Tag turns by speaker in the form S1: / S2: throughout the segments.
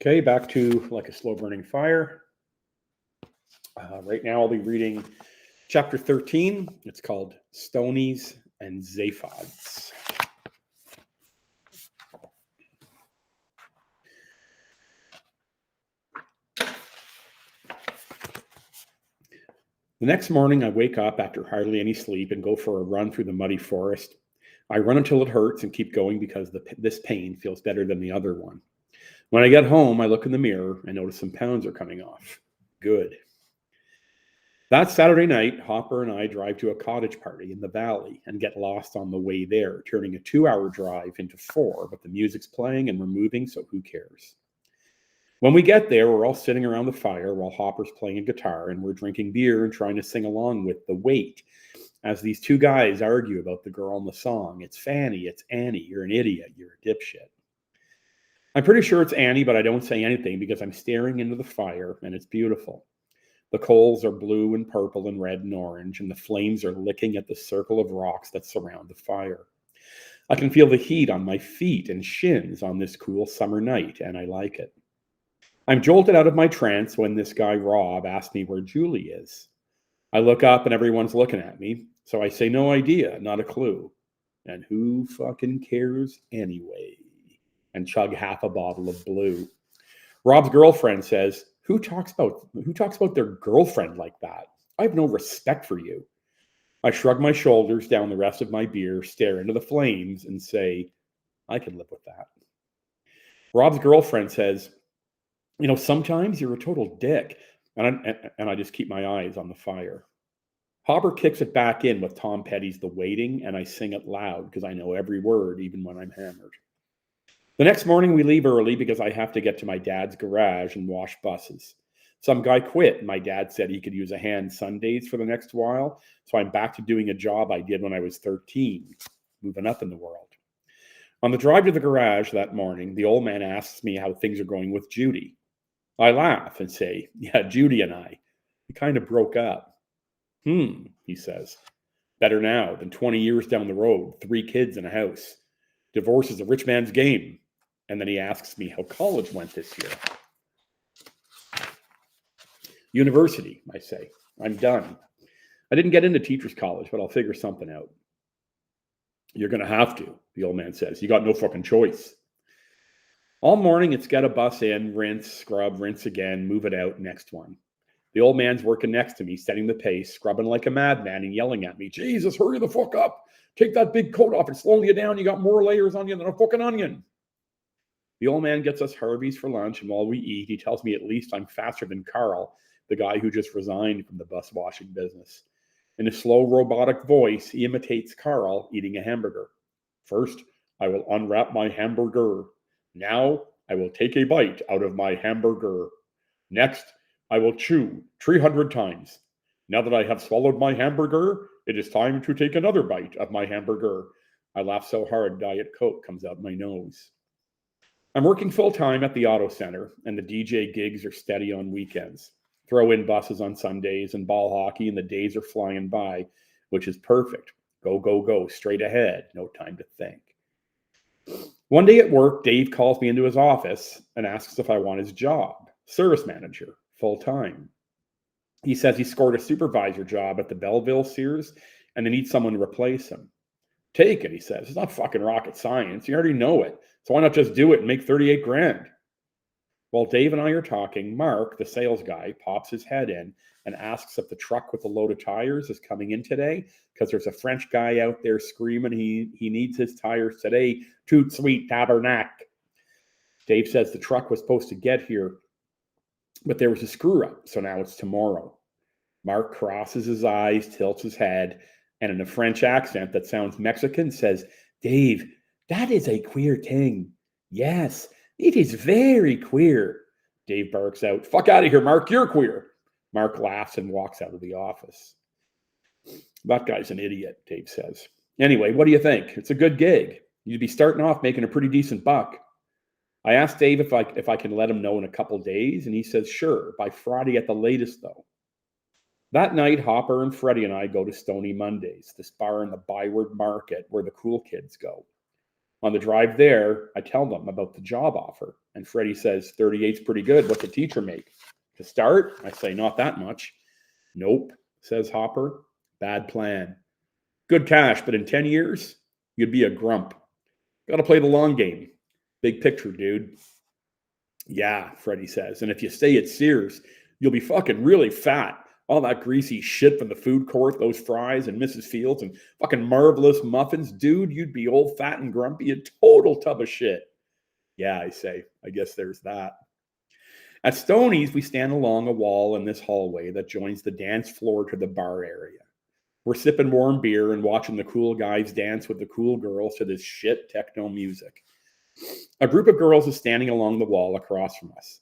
S1: Okay, back to Like a Slow Burning Fire. Right now I'll be reading chapter 13. It's called Stonies and Zaphods. The next morning I wake up after hardly any sleep and go for a run through the muddy forest. I run until it hurts and keep going because this pain feels better than the other one. When I get home, I look in the mirror and notice some pounds are coming off. Good. That Saturday night, Hopper and I drive to a cottage party in the valley and get lost on the way there, turning a 2-hour drive into 4, but the music's playing and we're moving, so who cares? When we get there, we're all sitting around the fire while Hopper's playing a guitar and we're drinking beer and trying to sing along with The Wait as these two guys argue about the girl in the song. It's Fanny, it's Annie, you're an idiot, you're a dipshit. I'm pretty sure it's Annie, but I don't say anything because I'm staring into the fire and it's beautiful. The coals are blue and purple and red and orange, and the flames are licking at the circle of rocks that surround the fire. I can feel the heat on my feet and shins on this cool summer night, and I like it. I'm jolted out of my trance when this guy Rob asks me where Julie is. I look up and everyone's looking at me, so I say no idea, not a clue. And who fucking cares anyway? And chug half a bottle of blue. Rob's girlfriend says, Who talks about their girlfriend like that? I have no respect for you. I shrug my shoulders down the rest of my beer, stare into the flames, and say, I can live with that. Rob's girlfriend says, sometimes you're a total dick. And I just keep my eyes on the fire. Hopper kicks it back in with Tom Petty's The Waiting, and I sing it loud because I know every word, even when I'm hammered. The next morning, we leave early because I have to get to my dad's garage and wash buses. Some guy quit, and my dad said he could use a hand Sundays for the next while, so I'm back to doing a job I did when I was 13, moving up in the world. On the drive to the garage that morning, the old man asks me how things are going with Judy. I laugh and say, yeah, Judy and I, we kind of broke up. He says, better now than 20 years down the road, 3 kids and a house. Divorce is a rich man's game. And then he asks me how college went this year. University, I say. I'm done. I didn't get into teacher's college, but I'll figure something out. You're going to have to, the old man says. You got no fucking choice. All morning, it's get a bus in, rinse, scrub, rinse again, move it out, next one. The old man's working next to me, setting the pace, scrubbing like a madman and yelling at me, Jesus, hurry the fuck up. Take that big coat off. It's slowing you down. You got more layers on you than a fucking onion. The old man gets us Harvey's for lunch, and while we eat, he tells me at least I'm faster than Carl, the guy who just resigned from the bus washing business. In a slow, robotic voice, he imitates Carl eating a hamburger. First, I will unwrap my hamburger. Now, I will take a bite out of my hamburger. Next, I will chew 300 times. Now that I have swallowed my hamburger, it is time to take another bite of my hamburger. I laugh so hard, Diet Coke comes out my nose. I'm working full-time at the auto center, and the DJ gigs are steady on weekends. Throw in buses on Sundays and ball hockey, and the days are flying by, which is perfect. Go, go, go, straight ahead, no time to think. One day at work, Dave calls me into his office and asks if I want his job, service manager, full-time. He says he scored a supervisor job at the Belleville Sears, and they need someone to replace him. Take it, he says. It's not fucking rocket science. You already know it. So why not just do it and make 38 grand? While Dave and I are talking, Mark, the sales guy, pops his head in and asks if the truck with the load of tires is coming in today because there's a French guy out there screaming he needs his tires today. Toot sweet tabernacle. Dave says the truck was supposed to get here, but there was a screw up, so now it's tomorrow. Mark crosses his eyes, tilts his head, and in a French accent that sounds Mexican says, Dave, that is a queer thing. Yes, it is very queer. Dave barks out, fuck out of here, Mark, you're queer. Mark laughs and walks out of the office. That guy's an idiot, Dave says. Anyway, what do you think? It's a good gig. You'd be starting off making a pretty decent buck. I asked Dave if I can let him know in a couple days, and he says, sure, by Friday at the latest, though. That night, Hopper and Freddie and I go to Stoney Mondays, this bar in the Byward Market where the cool kids go. On the drive there, I tell them about the job offer. And Freddie says, 38's pretty good. What's a teacher make? To start, I say, not that much. Nope, says Hopper. Bad plan. Good cash, but in 10 years, you'd be a grump. Got to play the long game. Big picture, dude. Yeah, Freddie says. And if you stay at Sears, you'll be fucking really fat. All that greasy shit from the food court, those fries and Mrs. Fields and fucking marvelous muffins. Dude, you'd be old, fat, and grumpy, a total tub of shit. Yeah, I say. I guess there's that. At Stoney's, we stand along a wall in this hallway that joins the dance floor to the bar area. We're sipping warm beer and watching the cool guys dance with the cool girls to this shit techno music. A group of girls is standing along the wall across from us.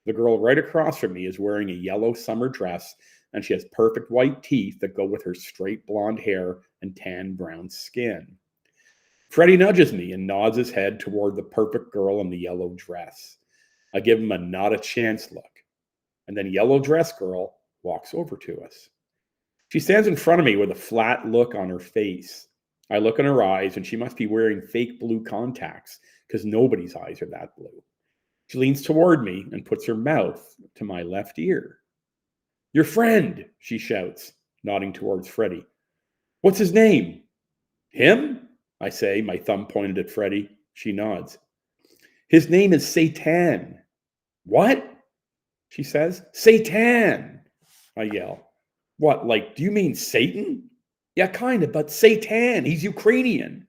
S1: The girl right across from me is wearing a yellow summer dress, and she has perfect white teeth that go with her straight blonde hair and tan brown skin. Freddie nudges me and nods his head toward the perfect girl in the yellow dress. I give him a not a chance look, and then yellow dress girl walks over to us. She stands in front of me with a flat look on her face. I look in her eyes, and she must be wearing fake blue contacts because nobody's eyes are that blue. She leans toward me and puts her mouth to my left ear. Your friend, she shouts, nodding towards Freddie. What's his name? Him? I say, my thumb pointed at Freddie. She nods. His name is Satan. What? She says. Satan, I yell. What, like, do you mean Satan? Yeah, kind of, but Satan, he's Ukrainian.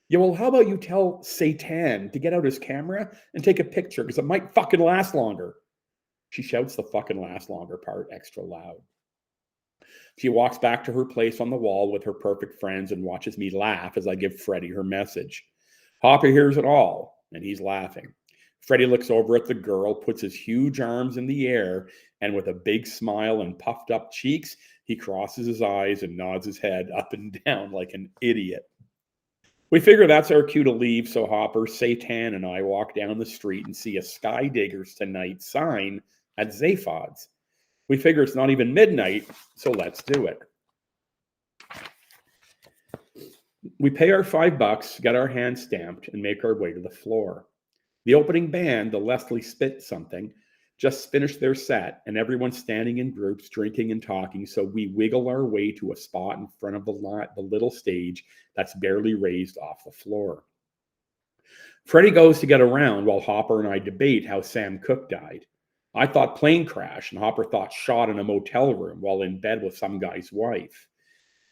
S1: Yeah, well, how about you tell Satan to get out his camera and take a picture, because it might fucking last longer. She shouts the fucking last longer part extra loud. She walks back to her place on the wall with her perfect friends and watches me laugh as I give Freddie her message. Hopper hears it all, and he's laughing. Freddie looks over at the girl, puts his huge arms in the air, and with a big smile and puffed up cheeks, he crosses his eyes and nods his head up and down like an idiot. We figure that's our cue to leave, so Hopper, Satan, and I walk down the street and see a Sky Diggers Tonight sign at Zaphod's. We figure it's not even midnight, so let's do it. We pay our $5, get our hands stamped, and make our way to the floor. The opening band, the Leslie Spit something, just finished their set, and everyone's standing in groups, drinking and talking, so we wiggle our way to a spot in front of the little stage that's barely raised off the floor. Freddie goes to get around while Hopper and I debate how Sam Cooke died. I thought plane crash, and Hopper thought shot in a motel room while in bed with some guy's wife.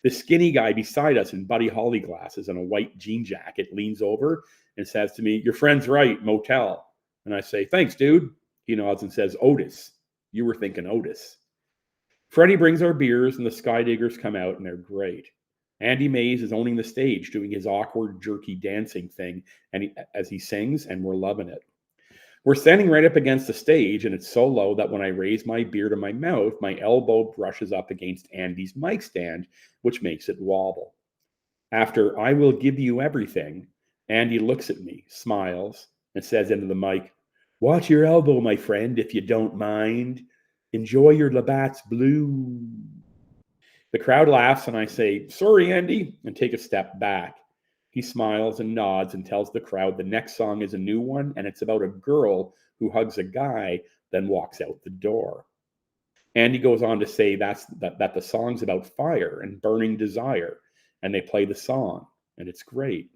S1: The skinny guy beside us in Buddy Holly glasses and a white jean jacket leans over and says to me, your friend's right, motel. And I say, thanks, dude. He nods and says, Otis. You were thinking Otis. Freddie brings our beers, and the Sky Diggers come out, and they're great. Andy Mays is owning the stage, doing his awkward, jerky dancing thing as he sings, and we're loving it. We're standing right up against the stage, and it's so low that when I raise my beer to my mouth, my elbow brushes up against Andy's mic stand, which makes it wobble. After I will give you everything, Andy looks at me, smiles, and says into the mic, watch your elbow, my friend, if you don't mind. Enjoy your Labatt's Blue. The crowd laughs, and I say, sorry, Andy, and take a step back. He smiles and nods and tells the crowd the next song is a new one, and it's about a girl who hugs a guy, then walks out the door. Andy goes on to say that the song's about fire and burning desire, and they play the song, and it's great.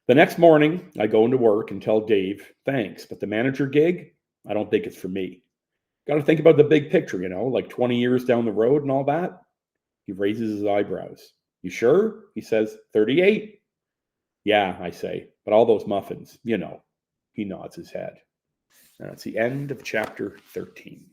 S1: The next morning, I go into work and tell Dave, thanks, but the manager gig, I don't think it's for me. Got to think about the big picture, like 20 years down the road and all that. He raises his eyebrows. You sure? He says, 38. Yeah, I say, but all those muffins, He nods his head. And that's the end of chapter 13.